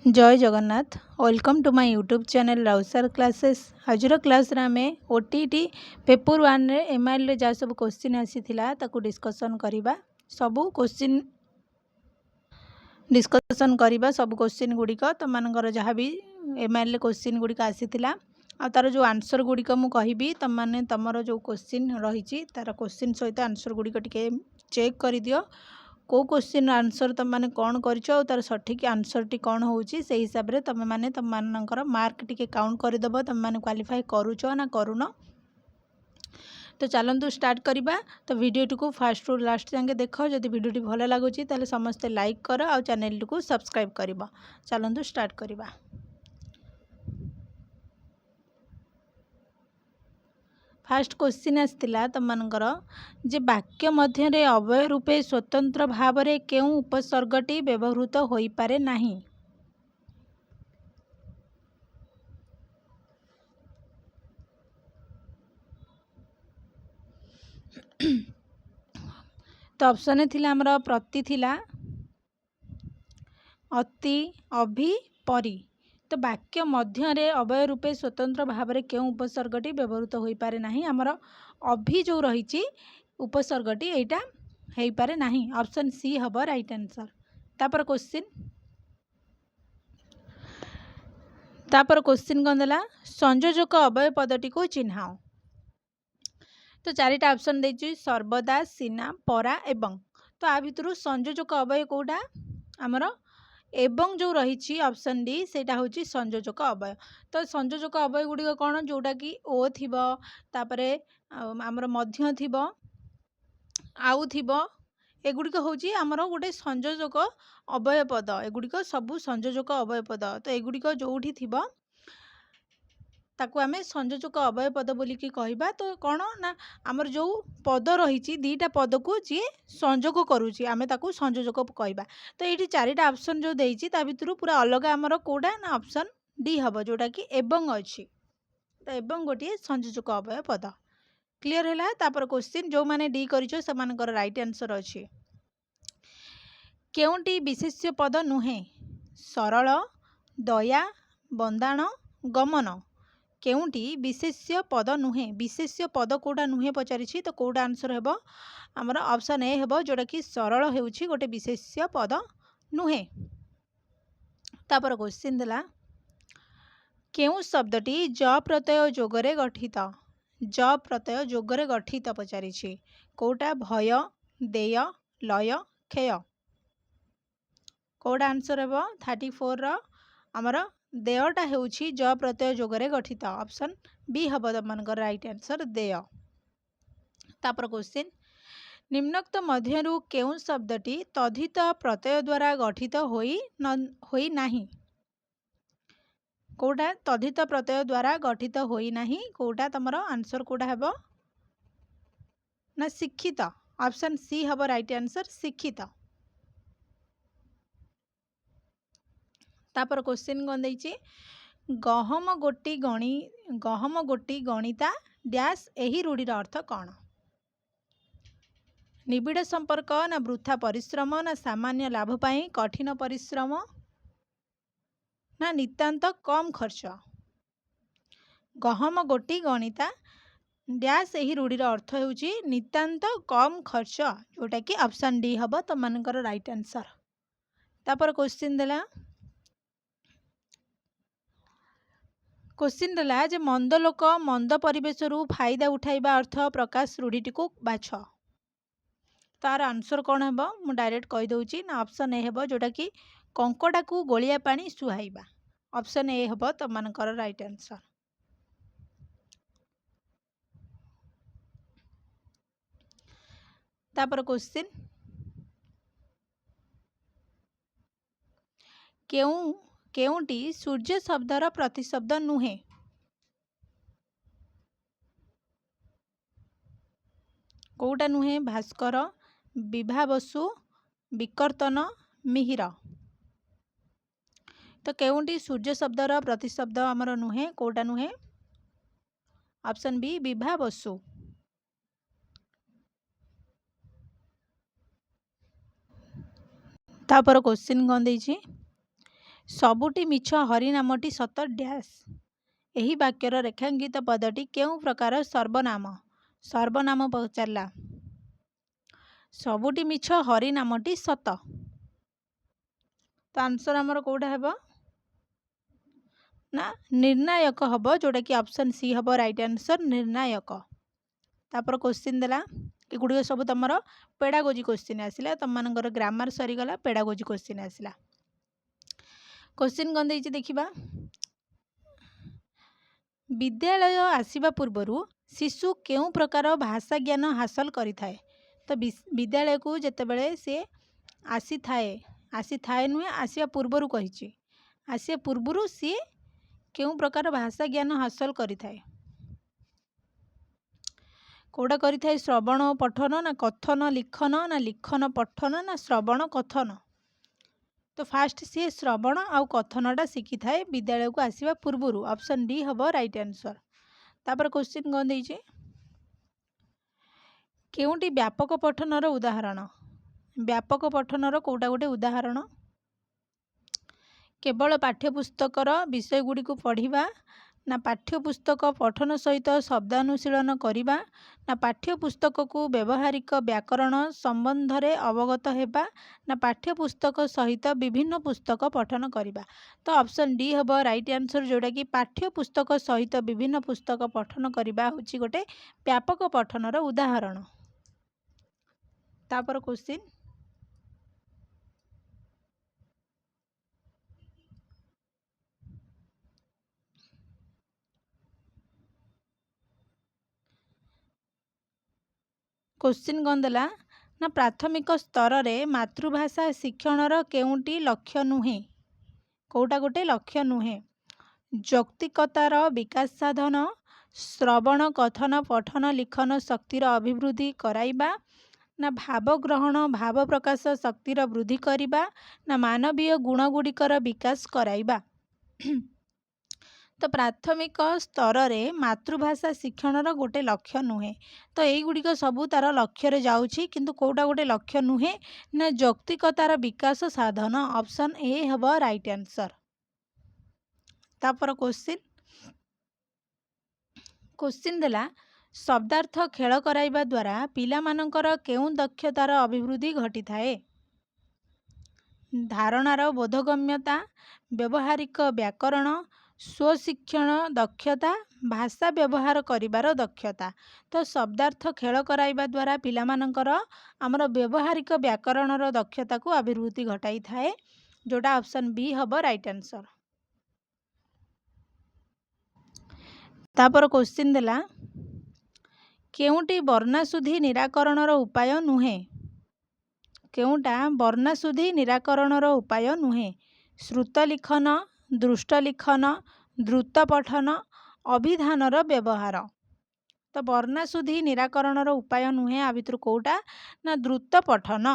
जय Jagannath. Welcome to my YouTube channel Rauser classes. आज class आम ओटीटी पेपर 1 रे एमआईएल रे जहाँ सब क्वेश्चन आसीथिला ताकू डिस्कशन करबा। सब क्वेश्चन डिस्कशन करबा सब क्वेश्चन गुड़िक तुम मानकर जहाँ भी एमआईएल क्वेश्चन गुड़िक आसीथिला आ तार जो आंसर गुड़िक मु कहबी तुम माने तमरो जो क्वेश्चन रही तार क्वेश्चन सहित आंसर गुड़िक टिके चेक कर दियो को क्वेश्चन आंसर तुम मैंने कौन कर सठिक आंसर टी कौन होची से हिसाब रे तुम मैंने तुम मानकर मार्क टिके काउंट करदेव तुम मैंने क्वालिफाई करूच ना करून। तो चलतु स्टार्ट करवा। तो वीडियो को फास्ट रु लास्ट जाके देख। जदि वीडियो भल लगुच समस्ते लाइक कर आ चैनल को सब्सक्राइब कर। चलतु स्टार्ट करवा। फास्ट क्वेश्चन आसला तुम मानकर जे वाक्य मध्य अव्यय रूपे स्वतंत्र भाव रे केउ उपसर्गटी व्यवहृत होई पारे नाही। तो ऑप्शन थिला हमर प्रति थिला अति अभि परि। तो वाक्य मध्य अव्यय रूपे स्वतंत्र भाव में क्यों उपसर्गटी व्यवहृत हो पारे नाही। हमर अभि जो रही उपसर्गटी एटा हो पारे नाही। ऑप्शन सी हम राइट आंसर। तापर क्वेश्चन कौन देला संयोजक अव्यय पदटी को चिन्हाओ। तो चारिटा ऑप्शन देछि सर्वदा सीना परा एवं। तो आ भितर संयोजक अव्यय कोटा आमर एवं जो रही ऑप्शन डी सेटा होची संयोजक अव्यय। तो संयोजक अव्यय गुड़िक कौन जोटा कि ओ थिबो तापरे आमर मध्य थिबो आउ थिबो एगुड़िक होची आमर गोटे संयोजक अव्यय पद। एगुड़िक सबू संयोजक अव्यय पद। तो एगुड़िक जोठी थिबो ताकू आमे संयोजक अव्यय पद बोलिकी कहबा। तो कौन ना आमर जो पद रही दीटा पद को जी संयोग करुची आमे ताकू संयोजक कहबा। तो ये चारिटा ऑप्शन जो देइछि ता भितरु पूरा अलग आमर कोडा ना ऑप्शन डी हम जोटा कि एवं अच्छी। तो एवं गोटे संयोजक अव्यय पद। क्लियर है। तापर क्वेश्चन जो माने डी करिछो समानकर राइट आंसर अच्छी। केउंटी विशेष्य पद नुहे सरल दया बंदाण गमन। केउंटी विशेष्य पद नुहे। विशेष्य पद कोडा नुहे पचारि। तो कोडा आंसर हेबो हमर ऑप्शन ए हेबो जोटा कि सरल हेउछि गोटे विशेष्य पद नुहे। तापर क्वेश्चन देला केउ शब्दटी ज प्रत्यय जोगरे गठित। ज प्रत्यय जोगरे गठित पचारि। कोडा भय देय लय क्षय। कोडा आंसर हेबो 34 रो हमर देयटा हेउछि ज प्रत्यय जोगरे गठित। ऑप्शन बी हम मनकर राइट आंसर देय। तापर क्वेश्चन निम्नोक्त मध्यरु केउ शब्दटी तद्धित प्रत्यय द्वारा गठित होई नाही। कोडा तद्धित प्रत्यय द्वारा गठित होई नाही। कोडा तमरो आंसर कोडा हेबो ना शिक्षित। ऑप्शन सी हम राइट आंसर शिक्षित। तापर क्वेश्चन कौन देछि गहम गोटी गणिता डैश एही रूढ़ीर अर्थ कौन। निबिड़ संपर्क ना वृथा परिश्रम ना सामान्य लाभ पाई कठिन परिश्रम ना नितांत कम खर्च। गहम गोटी गणिता डैश एही रूढ़ीर अर्थ हेउछि नितांत कम खर्च जोटा कि ऑप्शन डी हम तुम मानकर राइट आंसर। तापर क्वेश्चन देला क्वेश्चन देला जे मंद लोक मंद परिवेश फायदा उठाइबा अर्थ प्रकाश रूढ़ीटी को बाछ। तार आंसर कौन है मु डायरेक्ट कही दउची ना ऑप्शन ए हेबो जोटा कि कंकड़ा को गोलिया पानी सुहाइबा। ऑप्शन ए हेबो तुम मानकर राइट आंसर। तापर क्वेश्चन केउंटी सूर्य शब्दर प्रतिशब्द नुहे। कोउटा नुहे भास्कर विभा बसु विकर्तन मिहिर। तो केउंटी सूर्य शब्दर प्रतिशब्द आमर नुहे कोउटा नुहे। Option B Vibha Basu. तापर क्वेश्चन कौन देछि ସବୁଟି ମିଛ ହରି ନାମଟି ସତ ଡ୍ୟାସ୍। ଏହି ବାକ୍ୟର ରେଖାଙ୍କିତ ପଦଟି କେଉଁ ପ୍ରକାର ସର୍ବନାମ? ସର୍ବନାମ ପଚାରିଲା। ସବୁଟି ମିଛ ହରି ନାମଟି ସତ। ତ ଆନ୍ସର ଆମର କେଉଁଟା ହେବ ନା ନିର୍ଣ୍ଣାୟକ ହେବ, ଯେଉଁଟାକି ଅପସନ୍ ସି ହେବ ରାଇଟ୍ ଆନ୍ସର ନିର୍ଣ୍ଣାୟକ। ତାପରେ କ୍ୱେଶ୍ଚିନ୍ ଦେଲା, ଏଗୁଡ଼ିକ ସବୁ ତୁମର ପେଡାଗୋଜି କ୍ୱେଶ୍ଚିନ୍ ଆସିଲା। ତୁମମାନଙ୍କର ଗ୍ରାମାର ସରିଗଲା, ପେଡାଗୋଜି କ୍ୱେଶ୍ଚିନ୍ ଆସିଲା। କ୍ୱେଶ୍ଚିନ୍ କ'ଣ ଦେଇଛି ଦେଖିବା। ବିଦ୍ୟାଳୟ ଆସିବା ପୂର୍ବରୁ ଶିଶୁ କେଉଁ ପ୍ରକାର ଭାଷା ଜ୍ଞାନ ହାସଲ କରିଥାଏ? ତ ବିଦ୍ୟାଳୟକୁ ଯେତେବେଳେ ସେ ଆସିଥାଏ ନୁହେଁ, ଆସିବା ପୂର୍ବରୁ କହିଛି। ଆସିବା ପୂର୍ବରୁ ସିଏ କେଉଁ ପ୍ରକାର ଭାଷା ଜ୍ଞାନ ହାସଲ କରିଥାଏ? କେଉଁଟା କରିଥାଏ? ଶ୍ରବଣ ପଠନ ନା କଥନ ଲିଖନ ନା ଲିଖନ ପଠନ ନା ଶ୍ରବଣ କଥନ? ତ ଫାଷ୍ଟ ସିଏ ଶ୍ରବଣ ଆଉ କଥନଟା ଶିଖିଥାଏ ବିଦ୍ୟାଳୟକୁ ଆସିବା ପୂର୍ବରୁ। ଅପସନ୍ ଡି ହେବ ରାଇଟ୍ ଆନ୍ସର। ତାପରେ କ୍ୱେଶ୍ଚିନ୍ କ'ଣ ଦେଇଛି? କେଉଁଟି ବ୍ୟାପକ ପଠନର ଉଦାହରଣ? ବ୍ୟାପକ ପଠନର କେଉଁଟା ଗୋଟେ ଉଦାହରଣ? କେବଳ ପାଠ୍ୟପୁସ୍ତକର ବିଷୟଗୁଡ଼ିକୁ ପଢ଼ିବା ନା ପାଠ୍ୟପୁସ୍ତକ ପଠନ ସହିତ ଶବ୍ଦାନୁଶୀଳନ କରିବା ନା ପାଠ୍ୟପୁସ୍ତକକୁ ବ୍ୟବହାରିକ ବ୍ୟାକରଣ ସମ୍ବନ୍ଧରେ ଅବଗତ ହେବା ନା ପାଠ୍ୟପୁସ୍ତକ ସହିତ ବିଭିନ୍ନ ପୁସ୍ତକ ପଠନ କରିବା? ତ ଅପସନ୍ ଡି ହେବ ରାଇଟ୍ ଆନ୍ସର, ଯେଉଁଟାକି ପାଠ୍ୟପୁସ୍ତକ ସହିତ ବିଭିନ୍ନ ପୁସ୍ତକ ପଠନ କରିବା ହେଉଛି ଗୋଟେ ବ୍ୟାପକ ପଠନର ଉଦାହରଣ। ତାପରେ କ୍ୱେଶ୍ଚିନ୍, କ'ଣ ଦେଲା ନା ପ୍ରାଥମିକ ସ୍ତରରେ ମାତୃଭାଷା ଶିକ୍ଷଣର କେଉଁଟି ଲକ୍ଷ୍ୟ ନୁହେଁ? କେଉଁଟା ଗୋଟେ ଲକ୍ଷ୍ୟ ନୁହେଁ? ଯୌକ୍ତିକତାର ବିକାଶ ସାଧନ, ଶ୍ରବଣ କଥନ ପଠନ ଲିଖନ ଶକ୍ତିର ଅଭିବୃଦ୍ଧି କରାଇବା ନା ଭାବ ଗ୍ରହଣ ଭାବ ପ୍ରକାଶ ଶକ୍ତିର ବୃଦ୍ଧି କରିବା ନା ମାନବୀୟ ଗୁଣଗୁଡ଼ିକର ବିକାଶ କରାଇବା? ତ ପ୍ରାଥମିକ ସ୍ତରରେ ମାତୃଭାଷା ଶିକ୍ଷଣର ଗୋଟେ ଲକ୍ଷ୍ୟ ନୁହେଁ। ତ ଏଇଗୁଡ଼ିକ ସବୁ ତାର ଲକ୍ଷ୍ୟରେ ଯାଉଛି, କିନ୍ତୁ କେଉଁଟା ଗୋଟେ ଲକ୍ଷ୍ୟ ନୁହେଁ ନା ଯୌକ୍ତିକତାର ବିକାଶ ସାଧନ। ଅପସନ୍ ଏ ହେବ ରାଇଟ୍ ଆନ୍ସର। ତାପରେ କ୍ୱେଶ୍ଚିନ୍ ଦେଲା, ଶବ୍ଦାର୍ଥ ଖେଳ କରାଇବା ଦ୍ୱାରା ପିଲାମାନଙ୍କର କେଉଁ ଦକ୍ଷତାର ଅଭିବୃଦ୍ଧି ଘଟିଥାଏ? ଧାରଣାର ବୋଧଗମ୍ୟତା, ବ୍ୟବହାରିକ ବ୍ୟାକରଣ, ସ୍ୱଶିକ୍ଷଣ ଦକ୍ଷତା, ଭାଷା ବ୍ୟବହାର କରିବାର ଦକ୍ଷତା। ତ ଶବ୍ଦାର୍ଥ ଖେଳ କରାଇବା ଦ୍ୱାରା ପିଲାମାନଙ୍କର ଆମର ବ୍ୟବହାରିକ ବ୍ୟାକରଣର ଦକ୍ଷତାକୁ ଅଭିବୃଦ୍ଧି ଘଟାଇଥାଏ, ଯେଉଁଟା ଅପସନ୍ ବି ହେବ ରାଇଟ୍ ଆନ୍ସର। ତାପରେ କ୍ୱେଶ୍ଚିନ୍ ଦେଲା, କେଉଁଟି ବର୍ଣ୍ଣାଶୁଦ୍ଧି ନିରାକରଣର ଉପାୟ ନୁହେଁ? କେଉଁଟା ବର୍ଣ୍ଣାଶୁଦ୍ଧି ନିରାକରଣର ଉପାୟ ନୁହେଁ? ଶ୍ରୁତ ଲିଖନ, ଦୃଷ୍ଟ ଲିଖନ, ଦ୍ରୁତ ପଠନ, ଅଭିଧାନର ବ୍ୟବହାର। ତ ବର୍ଣ୍ଣାଶୁଦ୍ଧି ନିରାକରଣର ଉପାୟ ନୁହେଁ, ଆ ଭିତରୁ କେଉଁଟା ନା ଦ୍ରୁତ ପଠନ।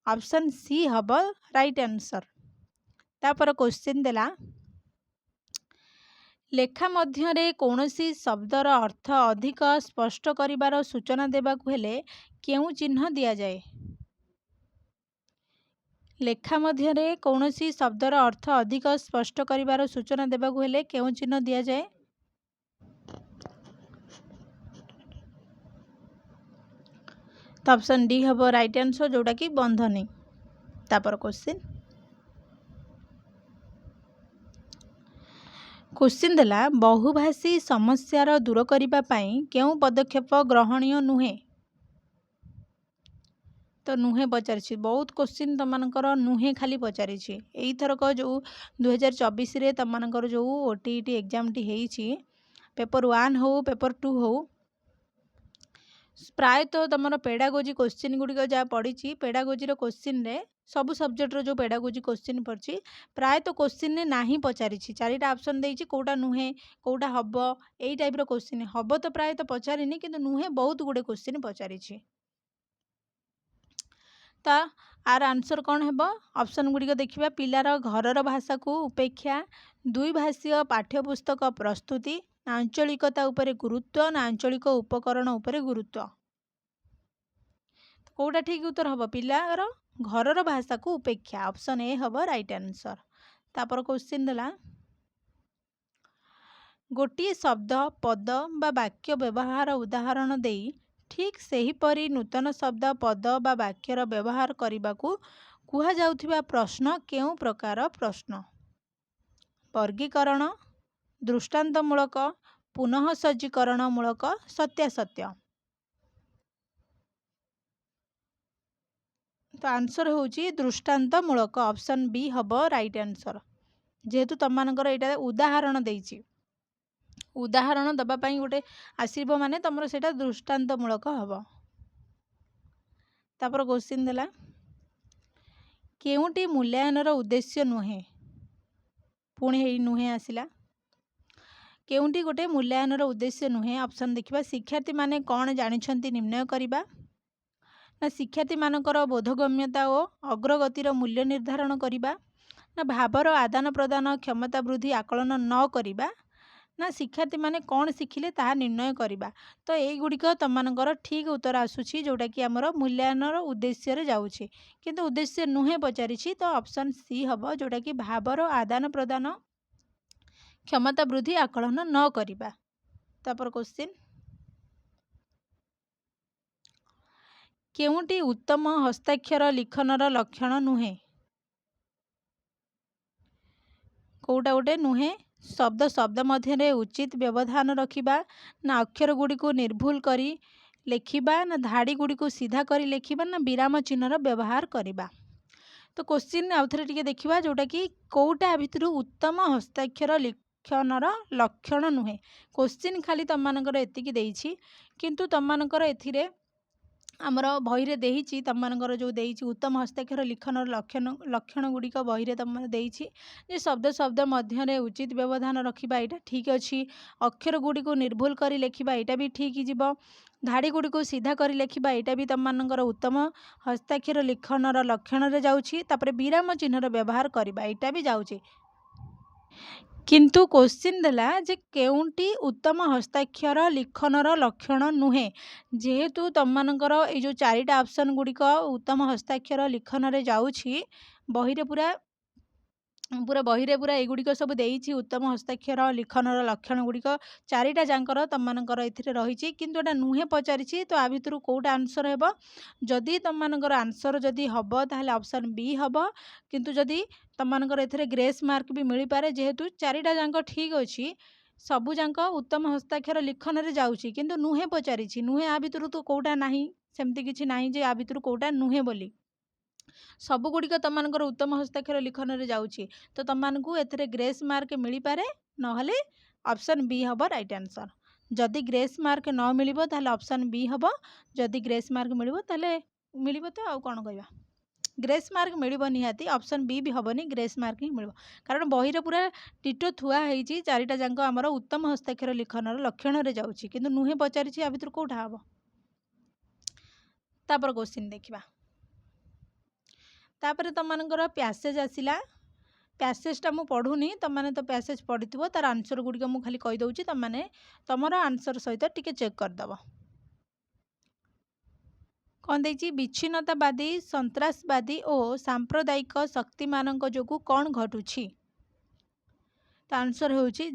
ଅପସନ୍ ସି ହେବ ରାଇଟ୍ ଆନ୍ସର। ତାପରେ କ୍ୱେଶ୍ଚିନ୍ ଦେଲା, ଲେଖା ମଧ୍ୟରେ କୌଣସି ଶବ୍ଦର ଅର୍ଥ ଅଧିକ ସ୍ପଷ୍ଟ କରିବାର ସୂଚନା ଦେବାକୁ ହେଲେ କେଉଁ ଚିହ୍ନ ଦିଆଯାଏ? ଲେଖା ମଧ୍ୟରେ କୌଣସି ଶବ୍ଦର ଅର୍ଥ ଅଧିକ ସ୍ପଷ୍ଟ କରିବାର ସୂଚନା ଦେବାକୁ ହେଲେ କେଉଁ ଚିହ୍ନ ଦିଆଯାଏ? ତ ଅପସନ୍ ଡି ହେବ ରାଇଟ୍ ଆନ୍ସର, ଯେଉଁଟାକି ବନ୍ଧନୀ। ତାପରେ କ୍ୱେଶ୍ଚିନ୍ ଦେଲା, ବହୁଭାଷୀ ସମସ୍ୟାର ଦୂର କରିବା ପାଇଁ କେଉଁ ପଦକ୍ଷେପ ଗ୍ରହଣୀୟ ନୁହେଁ? ତ ନୁହେଁ ପଚାରିଛି। ବହୁତ କ୍ୱେଶ୍ଚିନ୍ ତୁମମାନଙ୍କର ନୁହେଁ ଖାଲି ପଚାରିଛି। ଏଇଥରକ ଯେଉଁ 2024ରେ ତୁମମାନଙ୍କର ଯେଉଁ OTET ଏକ୍ଜାମଟି ହେଇଛି, ପେପର 1 ହେଉ ପେପର 2 ହେଉ, ପ୍ରାୟତଃ ତୁମର ପେଡାଗୋଜି କ୍ୱେଶ୍ଚିନ୍ ଗୁଡ଼ିକ ଯାହା ପଡ଼ିଛି, ପେଡାଗୋଜିର କ୍ୱେଶ୍ଚିନ୍ରେ ସବୁ ସବଜେକ୍ଟର ଯେଉଁ ପେଡାଗୋଜି କ୍ୱେଶ୍ଚିନ୍ ପଡ଼ିଛି, ପ୍ରାୟତଃ କ୍ୱେଶ୍ଚିନ୍ରେ ନାହିଁ ପଚାରିଛି। 4ଟା ଅପସନ୍ ଦେଇଛି, କେଉଁଟା ନୁହେଁ କେଉଁଟା ହେବ, ଏଇ ଟାଇପ୍ର କ୍ୱେଶ୍ଚିନ୍। ହେବ ତ ପ୍ରାୟତଃ ପଚାରିନି, କିନ୍ତୁ ନୁହେଁ ବହୁତ ଗୁଡ଼ିଏ କ୍ୱେଶ୍ଚିନ୍ ପଚାରିଛି। ତ ଆର ଆନ୍ସର କ'ଣ ହେବ? ଅପସନ୍ ଗୁଡ଼ିକ ଦେଖିବା। ପିଲାର ଘରର ଭାଷାକୁ ଉପେକ୍ଷା, ଦ୍ୱିଭାଷୀୟ ପାଠ୍ୟପୁସ୍ତକ ପ୍ରସ୍ତୁତି, ନା ଆଞ୍ଚଳିକତା ଉପରେ ଗୁରୁତ୍ୱ ନା ଆଞ୍ଚଳିକ ଉପକରଣ ଉପରେ ଗୁରୁତ୍ୱ? କେଉଁଟା ଠିକ୍ ଉତ୍ତର ହେବ? ପିଲାର ଘରର ଭାଷାକୁ ଉପେକ୍ଷା। ଅପସନ୍ ଏ ହେବ ରାଇଟ୍ ଆନ୍ସର। तापर क्वेश्चन देला गोटिए शब्द पद बा वाक्य व्यवहार उदाहरण देई ठीक सेहीपरि नूतन शब्द पद बा वाक्यर व्यवहार करने कुहा जाउथिबा प्रश्न केउं प्रकार प्रश्न? वर्गीकरण, दृष्टांतमूलक, पुनः सज्जीकरण मूलक, सत्यासत्य। तो आंसर होची दृष्टांतमूलक ऑप्शन बी हब राइट आंसर। जेहेतु तुम मानकर एटा उदाहरण देइछि उदाहरण दबा पई गोटे आसीबो माने तमरो सेटा दृष्टांतमूलक हब। तापर क्वेश्चन देला केउंटी मूल्यांकनर उद्देश्य नुहे पुणी हे नुहे आसिला केउंटी गोटे मूल्यांकनर उद्देश्य नुहे ऑप्शन देखिबा शिक्षार्थी माने कोन जानिछंती निर्णय करिबा ना शिक्षार्थी मानकर बोधगम्यता और अग्रगतिर मूल्य निर्धारण करिबा ना भावर आदान प्रदान क्षमता वृद्धि आकलन न करिबा ना शिक्षार्थी माने कौन शिखिले ताहा निर्णय करिबा। तो यही गुड़िक तुम मानकर ठीक उत्तर आसूची जोटा कि आमर मूल्यांकनर उद्देश्य रे जाउछि किंतु उद्देश्य नुहे पचारिछि। तो ऑप्शन सी हब जोटा कि भावर आदान प्रदान क्षमता वृद्धि आकलन न करिबा। तापर क्वेश्चन केउंटी उत्तम हस्ताक्षर लिखनर लक्षण नुहे कोटा गोटे नुहे शब्द शब्द मध्य उचित व्यवधान रखिबा ना अक्षर गुड़ी को निर्भुल करी लेखिबा ना धाड़ी गुड़ी को सीधा करी लेखिबा ना विराम चिन्हर व्यवहार करिबा। तो क्वेश्चन आउ थे टिके देखिबा जोटा कि कोटा भितर उत्तम हस्ताक्षर लिखनर लक्षण नुहे। क्वेश्चन खाली तुम मानकर एतिकी देइछि किंतु तुम मानकर एथिरे आमर बही देही तुम मानकर जो देइछि उत्तम हस्ताक्षर लिखनर लक्षण गुड़िक बही तुम देइछि जे शब्द शब्द मध्य उचित व्यवधान रखिबा एटा ठीक अच्छी अक्षर गुड़ी को निर्भुल करी लेखिबा एटा भी ठीक जीव धाड़ी गुड़ी को सीधा करी लेखिबा एटा भी तुम मानकर उत्तम हस्ताक्षर लिखनर लक्षण रे जाउछि। तापरे विराम चिन्हर व्यवहार करिबा एटा भी जाउछि किंतु क्वेश्चन देला जे केउंटी उत्तम हस्ताक्षर लिखनर लक्षण नुहे जेहेतु तुम मानकर ये जो चारिटा ऑप्शन गुड़िक उत्तम हस्ताक्षर लिखन रे जाउछि बही रे पूरा पूरा बही रे पूरा एगुड़िक सब देइछि उत्तम हस्ताक्षर लिखनर लक्षण गुड़िक चारिटा जांकर तुम मानकर एथिरे रहिछि किंतु एटा नुहे पचारिछि। तो आ भितरु कोटा आंसर हेबो जदि तुम मानकर आंसर जदि हबो ताहले ऑप्शन बी हबो किंतु जदि तुम मानकर एथिरे ग्रेस मार्क भी मिली पारे जेहेतु चारिटा जांक ठीक अछि सबु जांक उत्तम हस्ताक्षर लिखन रे जाउछि किंतु नुहे पचारिछि नुहे आ भितरु तो कोटा नाही सेमति किछि नाही जे आ भितरु कोटा नुहे बोली सबु गुड़िक तुम मानकर उत्तम हस्ताक्षर लिखन रे जाउछि। तो तुम मानकु एथिरे ग्रेस मार्क मिली पारे नहले ऑप्शन बी हबो राइट आंसर। जदि ग्रेस मार्क न मिलिबो ताहले ऑप्शन बी हबो जदि ग्रेस मार्क मिलिबो ताहले मिलिबो तो आउ कोन कहबा ग्रेस मार्क मिलिबो निहाती ऑप्शन बी भी हबनी ग्रेस मार्क ही मिलिबो कारण बही रे पूरा टिटो थुआ हेइची चारिटा जांक हमर उत्तम हस्ताक्षर लिखनर लक्षण रे जाउछि किंतु नुहे पचारिछि आ भितर कोठा हबो। तापर क्वेश्चन देखिबा तापर तुम मानकर पैसेज आसिला पैसेजटा मु पढ़ुनी तुम मैंने तो पैसेज पढ़ी तार आंसर गुड़िक मुझे खाली कहीदे तुम मैंने तुम आंसर सहित टिके चेक करदेव कौन देखिए विच्छिन्नतावादी सन्त्रासवादी और सांप्रदायिक शक्ति मान जो कौन घटुछि तो आंसर होउछि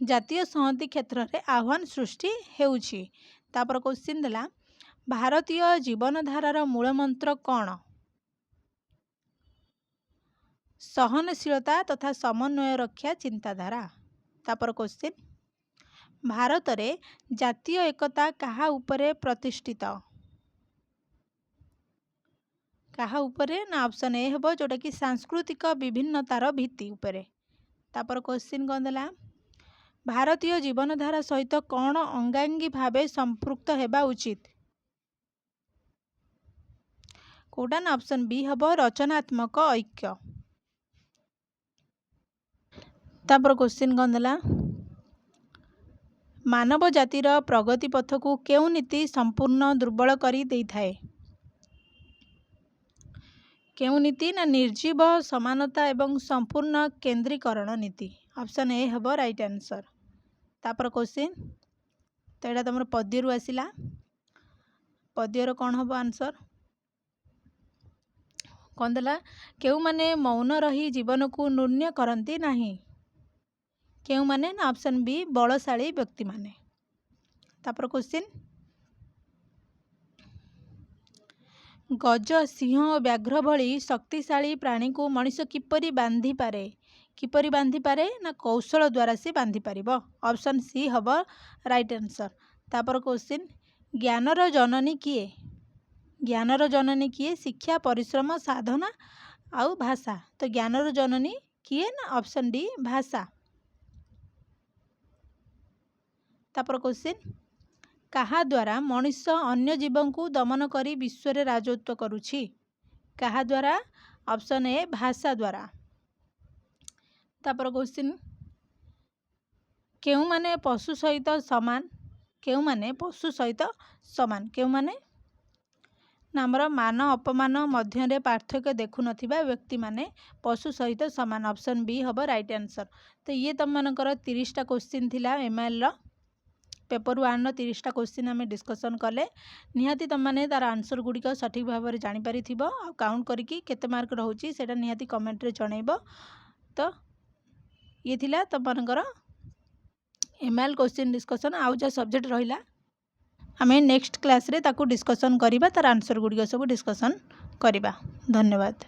जातीय संहति क्षेत्र में आह्वान सृष्टि हेउछि। तापर क्वेश्चन देला भारतीय जीवनधारार मूलमंत्र कौन सहनशीलता तथा समन्वय रक्षा चिंताधारा। तापर क्वेश्चन भारत रे जातीय एकता कहा उपरे प्रतिष्ठित कहा उपरे ना ऑप्शन ए हेबो जोटा कि सांस्कृतिक विभिन्नतार भित्ति उपरे। तापर क्वेश्चन कौन देला भारतीय जीवनधारा सहित कौन अंगांगी भावे संपृक्त हेबा उचित कोटा ना ऑप्शन बी हेबो रचनात्मक ऐक्य। तापर क्वेश्चन कौन देला मानव जातिर प्रगति पथ को केउ नीति संपूर्ण दुर्बल करी देई थाए केउ नीति ना निर्जीव समानता एवं संपूर्ण केंद्रीकरण नीति ऑप्शन ए हेबो राइट आंसर। तापर क्वेश्चन तो यहाँ तुम पद्यरू आसला पद्यर कौन हम आंसर कौन देला केउ माने मौन रही जीवन को नून्य करती नहीं केउ माने ना ऑप्शन बी बलशाली व्यक्ति माने। तापर क्वेश्चन गज सिंह और व्याघ्र भली शक्तिशाली प्राणी को मनीष किपरि बांधी पारे ना कौशल द्वारा से बांधी पारिबो ऑप्शन सी हब राइट आंसर। तापर क्वेश्चन ज्ञानर जननी किए शिक्षा परिश्रम साधना आउ भाषा तो ज्ञानर जननी किए ना ऑप्शन डी भाषा। तापर क्वेश्चन कहा द्वारा मनीष अन्य जीवन को दमन करी विश्व रे राजत्व करुछि कहा द्वारा ऑप्शन ए भाषा द्वारा। तापर क्वेश्चन केउ माने पशु सहित समान केउ माने नामर मान अपमान मध्य रे पार्थक्य देखु नथिबा व्यक्ति माने पशु सहित समान ऑप्शन बी हब राइट आंसर। तो ये तुम मानकर 30टा क्वेश्चन थिला एमआईएल रो पेपर 1 30टा क्वेश्चन आम डिस्कसन कले निहाती तुम मैंने तार आंसर गुड़िक सठिक भाव में जापर काउंट करके केते मार्क रोचे से निहाती कमेंट रे जनइब। तो ये थिला तुम मानकर एमआईएल क्वेश्चन डिस्कसन आउ जा सब्जेक्ट रहिला आम नेक्स्ट क्लास रे ताकू डिस्कसन करिबा तार आंसर गुड़िक सब डिस्कसन करिबा। धन्यवाद।